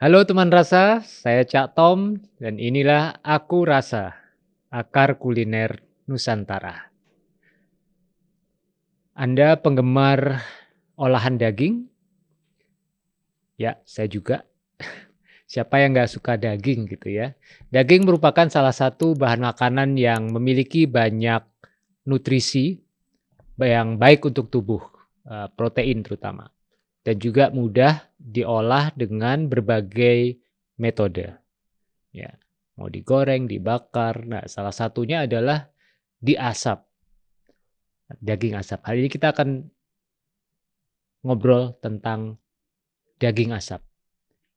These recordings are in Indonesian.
Halo teman rasa, saya Cak Tom dan inilah Aku Rasa, akar kuliner Nusantara. Anda penggemar olahan daging? Ya, saya juga. Siapa yang nggak suka daging gitu ya? Daging merupakan salah satu bahan makanan yang memiliki banyak nutrisi yang baik untuk tubuh, protein terutama. Dan juga mudah diolah dengan berbagai metode. Ya, mau digoreng, dibakar. Nah, salah satunya adalah diasap, daging asap. Hari ini kita akan ngobrol tentang daging asap.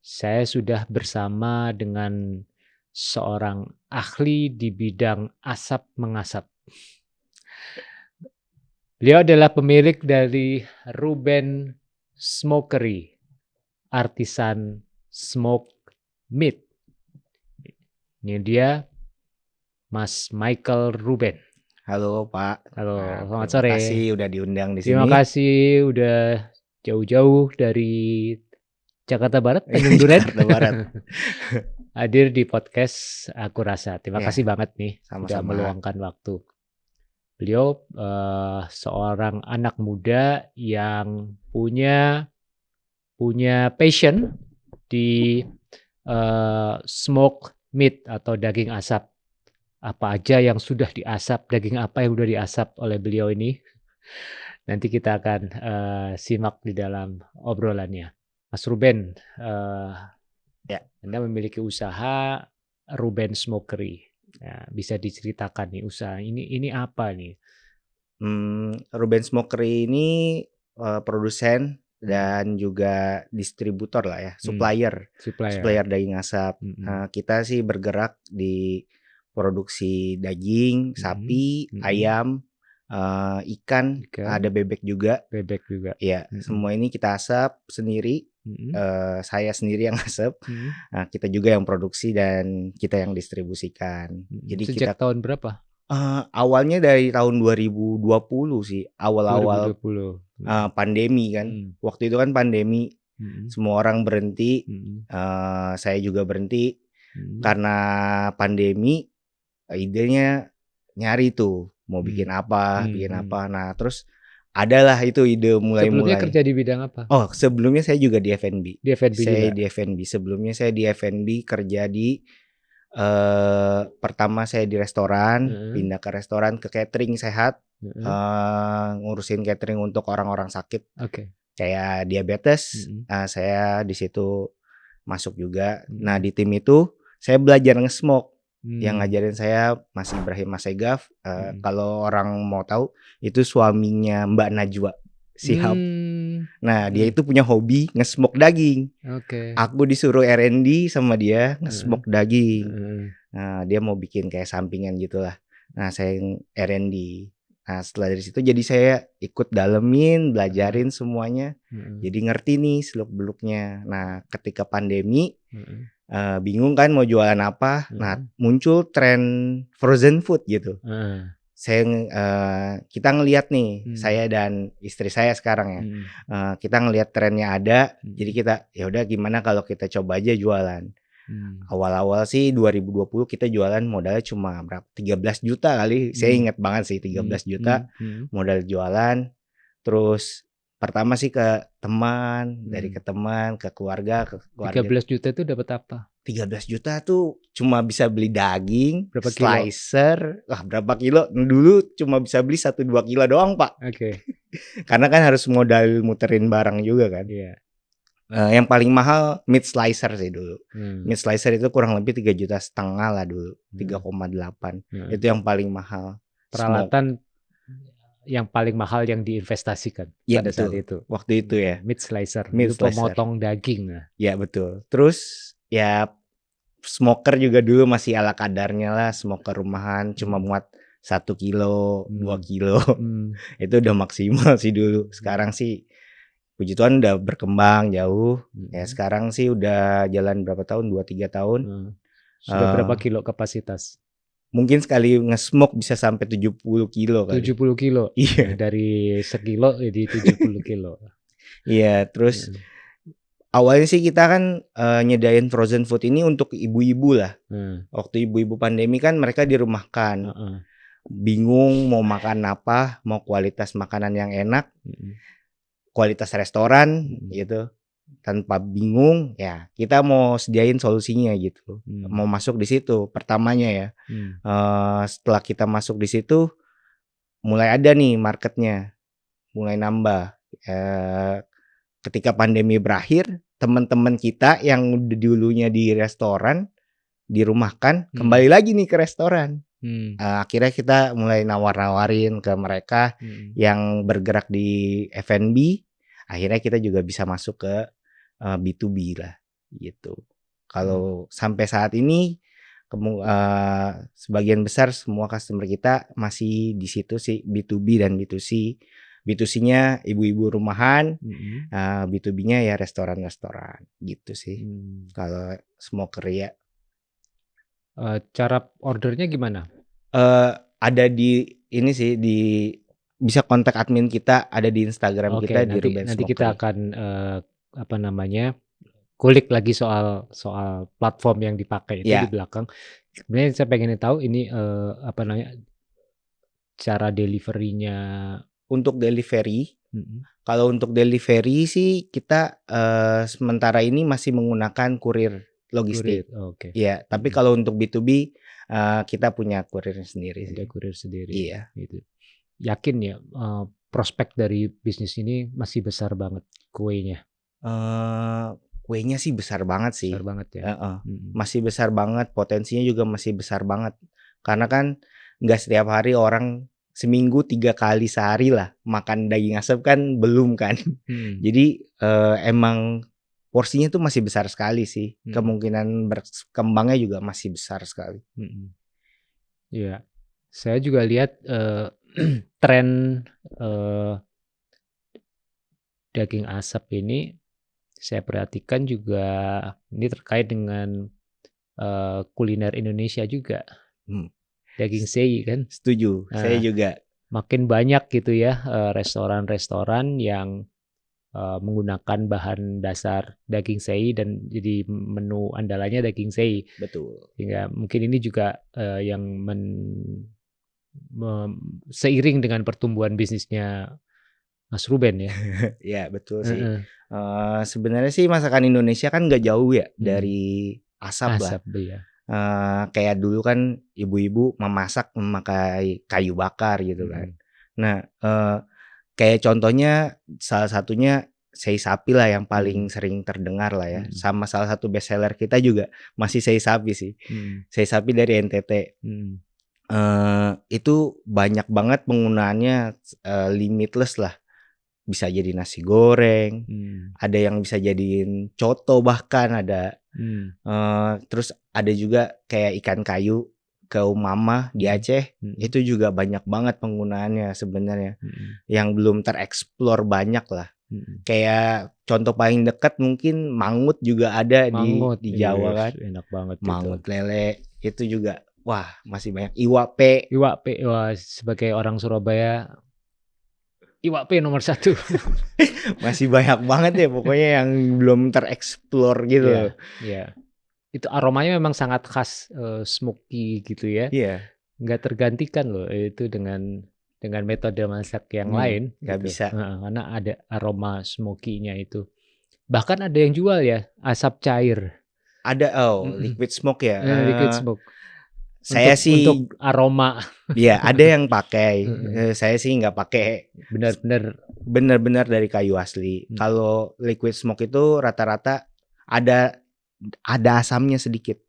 Saya sudah bersama dengan seorang ahli di bidang asap mengasap. Beliau adalah pemilik dari Ruben Smokery, Artisan Smoked Meat. Ini dia, Mas Michael Ruben. Halo Pak. Halo, Nah, selamat terima sore. kasih udah diundang di Terima sini. kasih udah jauh-jauh dari Jakarta Barat, Tanjung Duren. Jakarta Barat. Hadir di podcast Aku Rasa. Terima Ya, kasih banget nih sudah sama-sama. meluangkan waktu. Beliau seorang anak muda yang punya passion di smoke meat atau daging asap. Apa aja yang sudah diasap, daging apa yang sudah diasap oleh beliau ini. Nanti kita akan simak di dalam obrolannya. Mas Ruben, Ya. Anda memiliki usaha Ruben Smokery. Ya, bisa diceritakan nih usaha ini apa nih? Ruben Smokery ini produsen dan juga distributor lah ya, supplier daging asap. Kita sih bergerak di produksi daging, sapi, ayam, ikan, ada bebek juga. Ya, semua ini kita asap sendiri. Saya sendiri yang asap. Nah, kita juga yang produksi dan kita yang distribusikan. Jadi Sejak tahun berapa? Awalnya dari tahun 2020 sih, awal-awal 2020. pandemi kan. Waktu itu kan pandemi, semua orang berhenti, saya juga berhenti. Karena pandemi, idenya nyari tuh mau bikin apa. Nah, terus adalah itu ide Sebelumnya mulai-mulai. kerja di bidang apa? Oh, sebelumnya saya juga di F&B. Di F&B Saya juga? di F&B. Sebelumnya saya di F&B kerja di pertama saya di restoran, pindah ke restoran, ke catering sehat, ngurusin catering untuk orang-orang sakit, kayak diabetes. Saya di situ masuk juga. Nah, di tim itu saya belajar nge-smoke. Yang ngajarin saya Mas Ibrahim Masegaf. Kalau orang mau tahu, itu suaminya Mbak Najwa Shihab. Nah, dia itu punya hobi nge-smoke daging. Aku disuruh R&D sama dia nge-smoke daging. Nah, dia mau bikin kayak sampingan gitulah. Nah, saya yang R&D. Nah, setelah dari situ jadi saya ikut dalemin, belajarin semuanya. Jadi ngerti nih seluk-beluknya. Nah, ketika pandemi, bingung kan mau jualan apa. Nah, muncul tren frozen food gitu. Kita ngelihat nih, saya dan istri saya sekarang ya, kita ngelihat trennya ada, jadi kita ya udah gimana kalau kita coba aja jualan. Awal-awal sih 2020 kita jualan modalnya cuma berapa? 13 juta kali. Saya ingat banget sih 13 juta modal jualan. Terus pertama sih ke teman, dari ke teman, ke keluarga, 13 juta itu dapat apa? 13 juta tuh cuma bisa beli daging, berapa kilo? Slicer, berapa kilo? Dulu cuma bisa beli 1-2 kilo doang, Pak. Karena kan harus modal muterin barang juga kan. Yang paling mahal meat slicer sih dulu. Meat slicer itu kurang lebih 3,5 juta lah dulu, 3,8. Itu yang paling mahal. Peralatan yang paling mahal yang diinvestasikan pada saat itu. Waktu itu ya. Meat slicer, itu pemotong daging. Ya betul. Terus ya smoker juga dulu masih ala kadarnya lah, smoker rumahan cuma muat 1 kilo, 2 kilo. Itu udah maksimal sih dulu. Sekarang sih puji Tuhan udah berkembang jauh. Ya sekarang sih udah jalan berapa tahun? 2-3 tahun. Sudah berapa kilo kapasitas? Mungkin sekali nge-smoke bisa sampai 70 kilo kali. 70 kilo? Iya. Dari sekilo jadi 70 kilo. Iya, terus Awalnya sih kita kan nyedain frozen food ini untuk ibu-ibu lah. Waktu ibu-ibu pandemi kan mereka dirumahkan. Bingung mau makan apa, mau kualitas makanan yang enak, kualitas restoran gitu. Tanpa bingung, ya kita mau sediain solusinya gitu. Mau masuk di situ pertamanya ya. Setelah kita masuk di situ, mulai ada nih marketnya, mulai nambah. Ketika pandemi berakhir, teman-teman kita yang dulunya di restoran dirumahkan, kembali lagi nih ke restoran. Akhirnya kita mulai nawar-nawarin ke mereka yang bergerak di F&B. Akhirnya kita juga bisa masuk ke B2B lah gitu. Kalau sampai saat ini sebagian besar semua customer kita masih di situ sih, B2B dan B2C. B2C-nya ibu-ibu rumahan, B2B-nya ya restoran-restoran gitu sih. Kalau semua Korea. Cara ordernya gimana? Ada di ini sih, bisa kontak admin kita, ada di Instagram kita di Ruben nanti Smokery. kita akan kulik lagi soal platform yang dipakai itu di belakang. Sebenarnya saya pengen tahu ini cara deliverynya. Untuk delivery, kalau untuk delivery sih kita sementara ini masih menggunakan kurir logistik. Iya, tapi kalau untuk B2B kita punya kurir sendiri. Ada kurir sendiri. Iya. Gitu. Yakin ya prospek dari bisnis ini masih besar banget kuenya? Kuenya sih besar banget sih. Besar banget ya. Masih besar banget, potensinya juga masih besar banget. Karena kan nggak setiap hari orang seminggu 3 kali sehari lah makan daging asap kan belum kan. Jadi emang porsinya tuh masih besar sekali sih. Kemungkinan berkembangnya juga masih besar sekali. Iya, saya juga lihat tren daging asap ini saya perhatikan juga ini terkait dengan kuliner Indonesia juga. Daging sei kan? Setuju, saya juga. Makin banyak gitu ya restoran-restoran yang menggunakan bahan dasar daging sei dan jadi menu andalannya daging sei. Betul. Sehingga mungkin ini juga yang seiring dengan pertumbuhan bisnisnya Mas Ruben ya. Ya betul sih. Sebenarnya sih masakan Indonesia kan nggak jauh ya dari asap lah. Iya. Kayak dulu kan ibu-ibu memakai kayu bakar gitu kan. Nah, kayak contohnya salah satunya sei sapi lah yang paling sering terdengar lah ya. Sama salah satu best seller kita juga masih sei sapi sih. Sei sapi dari NTT. Itu banyak banget penggunaannya, limitless lah. Bisa jadi nasi goreng, ada yang bisa jadiin coto bahkan ada. Terus ada juga kayak ikan kayu keumama di Aceh, itu juga banyak banget penggunaannya sebenarnya. Yang belum tereksplor banyak lah. Kayak contoh paling dekat mungkin mangut juga ada di Jawa kan. Enak banget mangut itu. Lele itu juga wah masih banyak. Iwak P. Wah, sebagai orang Surabaya Iwak P nomor 1. Masih banyak banget ya pokoknya yang belum tereksplor gitu. Iya. Itu aromanya memang sangat khas, smoky gitu ya. Iya. Nggak tergantikan loh itu dengan metode masak yang lain. Nggak gitu. bisa. Karena ada aroma smoky-nya itu. Bahkan ada yang jual ya asap cair. Ada liquid smoke ya. Liquid smoke. Saya sih untuk aroma. Iya, ada yang pakai. Saya sih nggak pakai. Benar-benar dari kayu asli. Kalau liquid smoke itu rata-rata ada asamnya sedikit.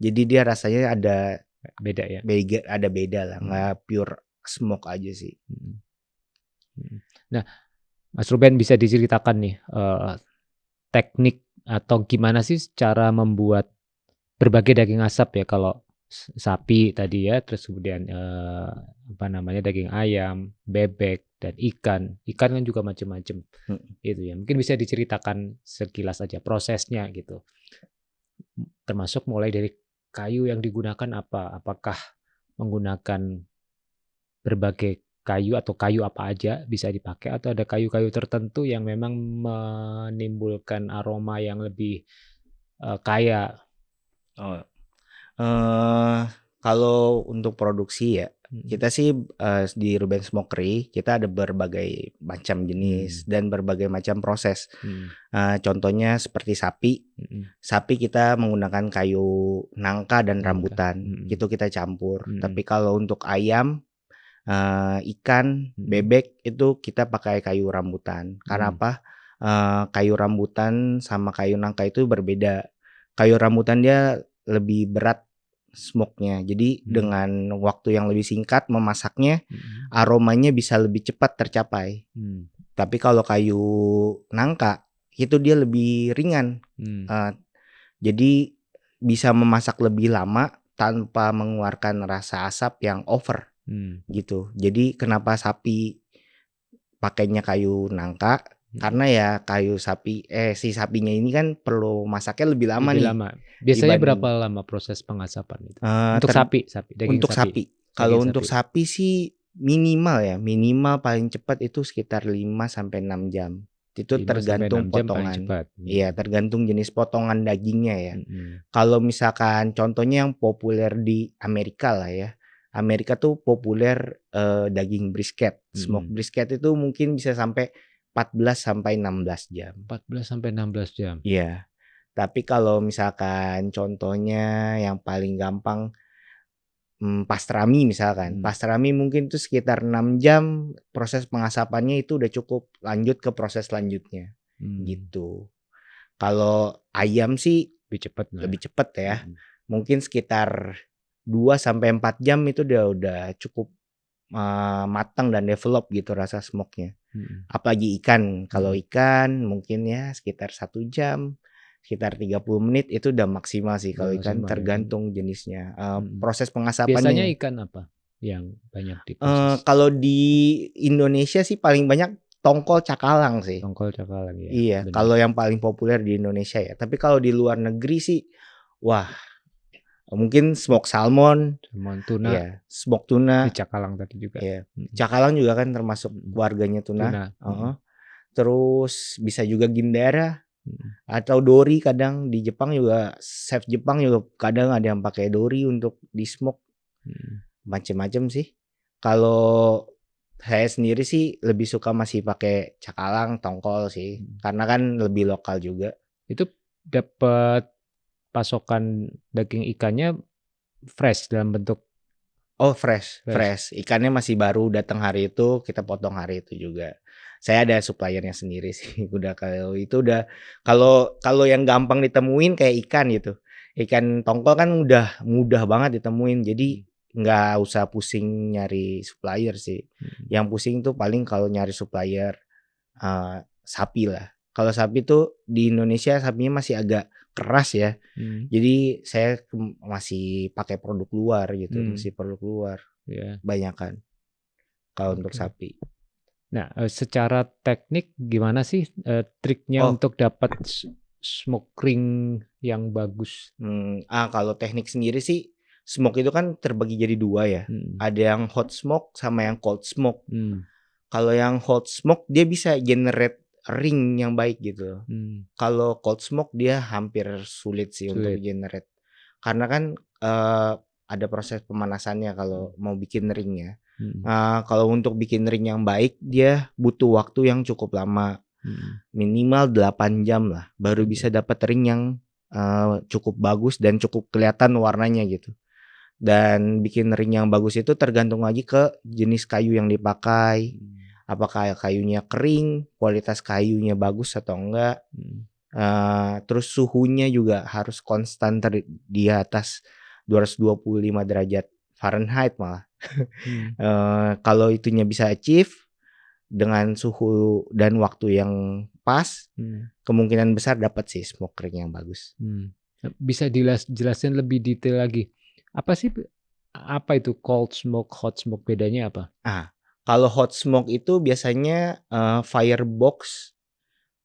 Jadi dia rasanya ada beda ya. Ada beda lah, nggak pure smoke aja sih. Nah, Mas Ruben bisa diceritakan nih teknik atau gimana sih cara membuat berbagai daging asap ya, kalau sapi tadi ya, terus kemudian daging ayam, bebek dan ikan kan juga macam-macam gitu ya. Mungkin bisa diceritakan sekilas aja prosesnya gitu, termasuk mulai dari kayu yang digunakan apakah menggunakan berbagai kayu atau kayu apa aja bisa dipakai atau ada kayu-kayu tertentu yang memang menimbulkan aroma yang lebih kaya? Oh, kalau untuk produksi ya, kita sih di Ruben Smokery kita ada berbagai macam jenis dan berbagai macam proses. Contohnya seperti sapi. Sapi kita menggunakan kayu nangka dan rambutan, itu kita campur. Tapi kalau untuk ayam, ikan, bebek itu kita pakai kayu rambutan. Karena apa? Kayu rambutan sama kayu nangka itu berbeda. Kayu rambutan dia lebih berat smoke-nya. Jadi dengan waktu yang lebih singkat memasaknya, aromanya bisa lebih cepat tercapai. Tapi kalau kayu nangka itu dia lebih ringan. Jadi bisa memasak lebih lama tanpa mengeluarkan rasa asap yang over. Gitu. Jadi kenapa sapi pakainya kayu nangka? Karena ya si sapinya ini kan perlu masaknya lebih lama nih. Biasanya berapa lama proses pengasapan itu? Untuk daging sapi. Kalau untuk sapi sih minimal paling cepat itu sekitar 5 sampai 6 jam. Itu tergantung potongan. Iya, tergantung jenis potongan dagingnya ya. Kalau misalkan contohnya yang populer di Amerika lah ya. Amerika tuh populer daging brisket. Smoke brisket itu mungkin bisa sampai 14 sampai 16 jam. 14 sampai 16 jam. Iya. Tapi kalau misalkan contohnya yang paling gampang pastrami misalkan. Pastrami mungkin itu sekitar 6 jam proses pengasapannya itu udah cukup, lanjut ke proses selanjutnya. Gitu. Kalau ayam sih lebih cepat ya. Mungkin sekitar 2 sampai 4 jam itu udah cukup matang dan develop gitu rasa smoke-nya. Apalagi ikan. Kalau ikan mungkin ya sekitar 1 jam, sekitar 30 menit itu udah maksimal sih. Kalau ikan tergantung jenisnya. Proses pengasapannya. Biasanya ikan apa yang banyak diproses? Kalau di Indonesia sih paling banyak tongkol cakalang sih. Tongkol cakalang ya. Iya, kalau yang paling populer di Indonesia ya. Tapi kalau di luar negeri sih, wah, mungkin smoke salmon, tuna, ya, smoke tuna, cakalang tadi juga. Ya, cakalang juga kan termasuk keluarganya tuna. Terus bisa juga gindara atau dori. Kadang di Jepang juga chef Jepang juga kadang ada yang pakai dori untuk di smoke. Macem-macem sih. Kalau saya sendiri sih lebih suka masih pakai cakalang, tongkol sih, karena kan lebih lokal juga. Itu dapat pasokan daging ikannya fresh dalam bentuk fresh. Ikannya masih baru datang hari itu, kita potong hari itu juga. Saya ada suppliernya sendiri sih. Kalau yang gampang ditemuin kayak ikan gitu. Ikan tongkol kan udah mudah banget ditemuin. Jadi nggak usah pusing nyari supplier sih. Yang pusing tuh paling kalau nyari supplier sapi lah. Kalau sapi tuh di Indonesia sapinya masih agak keras ya. Jadi saya masih pakai produk luar gitu, masih produk luar. Banyakan kalau untuk sapi. Nah, secara teknik gimana sih triknya untuk dapat smoke ring yang bagus? Kalau teknik sendiri sih smoke itu kan terbagi jadi 2 ya. Ada yang hot smoke sama yang cold smoke. Kalau yang hot smoke dia bisa generate ring yang baik gitu. Kalau cold smoke dia hampir sulit sih untuk generate. Karena kan ada proses pemanasannya kalau mau bikin ringnya. Kalau untuk bikin ring yang baik dia butuh waktu yang cukup lama. Minimal 8 jam lah baru bisa dapat ring yang cukup bagus dan cukup kelihatan warnanya gitu. Dan bikin ring yang bagus itu tergantung lagi ke jenis kayu yang dipakai. Apakah kayunya kering, kualitas kayunya bagus atau enggak. Terus suhunya juga harus konstan di atas 225 derajat Fahrenheit malah. Kalau itunya bisa achieve dengan suhu dan waktu yang pas, kemungkinan besar dapat sih smoke ring yang bagus. Bisa jelasin lebih detail lagi. Apa itu cold smoke, hot smoke, bedanya apa? Kalau hot smoke itu biasanya firebox.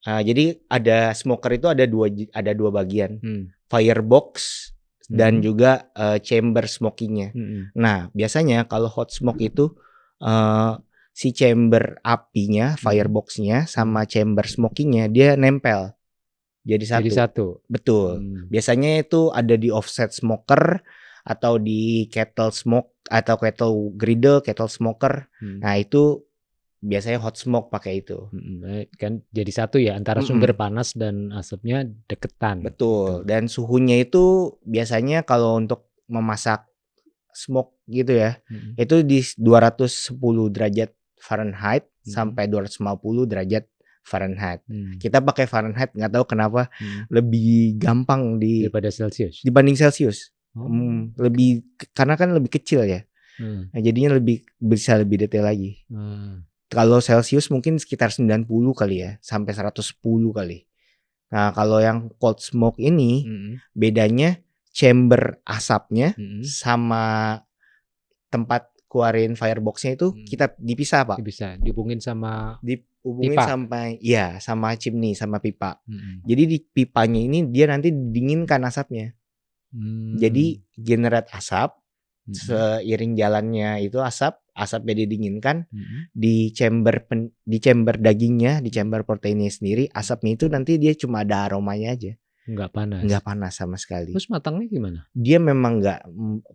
Jadi ada smoker itu ada dua bagian. Firebox dan juga chamber smokingnya. Nah, biasanya kalau hot smoke itu si chamber apinya, firebox-nya sama chamber smoking-nya dia nempel. Jadi satu. Betul. Biasanya itu ada di offset smoker atau di kettle smoke atau kettle griddle, kettle smoker. Nah, itu biasanya hot smoke pakai itu. Kan jadi satu ya antara sumber panas dan asapnya deketan. Betul. Gitu. Dan suhunya itu biasanya kalau untuk memasak smoke gitu ya, itu di 210 derajat Fahrenheit sampai 250 derajat Fahrenheit. Kita pakai Fahrenheit, nggak tahu kenapa lebih gampang daripada Celsius. Dibanding Celsius. Lebih karena kan lebih kecil ya. Nah, jadinya bisa lebih detail lagi. Kalau Celsius mungkin sekitar 90 kali ya, sampai 110 kali. Nah, kalau yang cold smoke ini bedanya chamber asapnya sama tempat keluarin firebox-nya itu kita dipisah, Pak. Bisa dihubungin sama dihubungin pipa. Sama chimney, sama pipa. Jadi di pipanya ini dia nanti didinginkan asapnya. Jadi generate asap, seiring jalannya itu asapnya didinginkan, di chamber dagingnya, di chamber proteinnya sendiri, asapnya itu nanti dia cuma ada aromanya aja. Nggak panas sama sekali. Terus matangnya gimana? Dia memang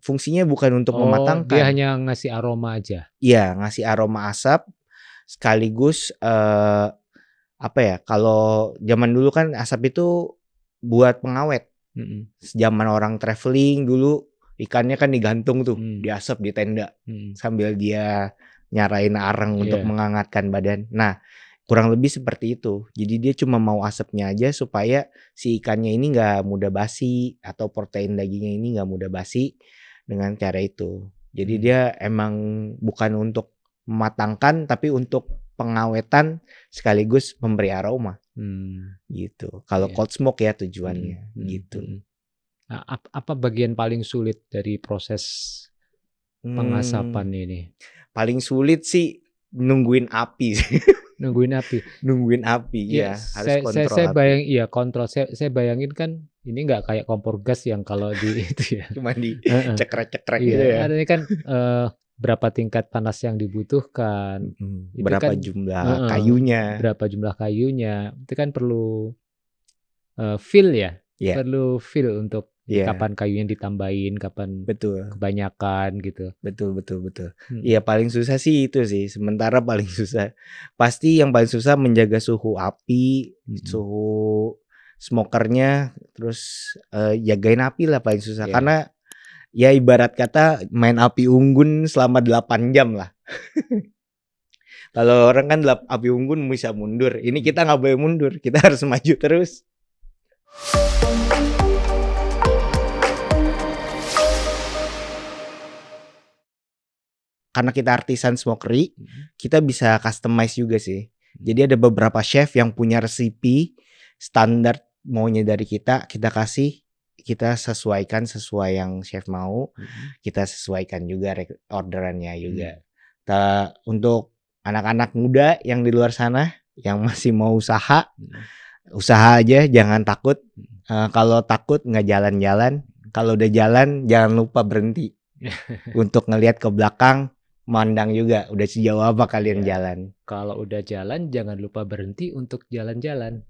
fungsinya bukan untuk mematangkan. Dia hanya ngasih aroma aja. Iya, ngasih aroma asap sekaligus kalau zaman dulu kan asap itu buat pengawet. Zaman orang traveling dulu ikannya kan digantung tuh di asap di tenda sambil dia nyarain arang untuk menghangatkan badan. Nah, kurang lebih seperti itu. Jadi dia cuma mau asapnya aja supaya si ikannya ini nggak mudah basi atau protein dagingnya ini nggak mudah basi dengan cara itu. Jadi dia emang bukan untuk mematangkan tapi untuk pengawetan sekaligus memberi aroma. Gitu. Kalau cold smoke ya tujuannya gitu. Nah, apa bagian paling sulit dari proses pengasapan ini? Paling sulit sih nungguin api sih. Nungguin api ya harus kontrol kontrol. Saya bayangin kan ini nggak kayak kompor gas yang kalau di itu ya cuma di cekrek-cekrek gitu ya. Ada kan berapa tingkat panas yang dibutuhkan, berapa kan, jumlah kayunya itu kan perlu feel ya, perlu feel untuk kapan kayunya ditambahin, kapan kebanyakan gitu. Betul. Iya, paling susah sih itu sih. Sementara paling susah pasti yang paling susah menjaga suhu api, suhu smokernya, terus jagain api lah paling susah. Karena ya ibarat kata main api unggun selama 8 jam lah. Kalau orang kan api unggun bisa mundur. Ini kita nggak boleh mundur, kita harus maju terus. Karena kita artisan smokery, kita bisa customize juga sih. Jadi ada beberapa chef yang punya resepi standar maunya dari kita kasih, kita sesuaikan sesuai yang chef mau, kita sesuaikan juga orderannya juga. Untuk anak-anak muda yang di luar sana yang masih mau usaha aja, jangan takut. Kalau takut nggak jalan-jalan, kalau udah jalan jangan lupa berhenti untuk ngelihat ke belakang. Mandang juga udah sejauh apa kalian jalan. Kalau udah jalan jangan lupa berhenti untuk jalan-jalan.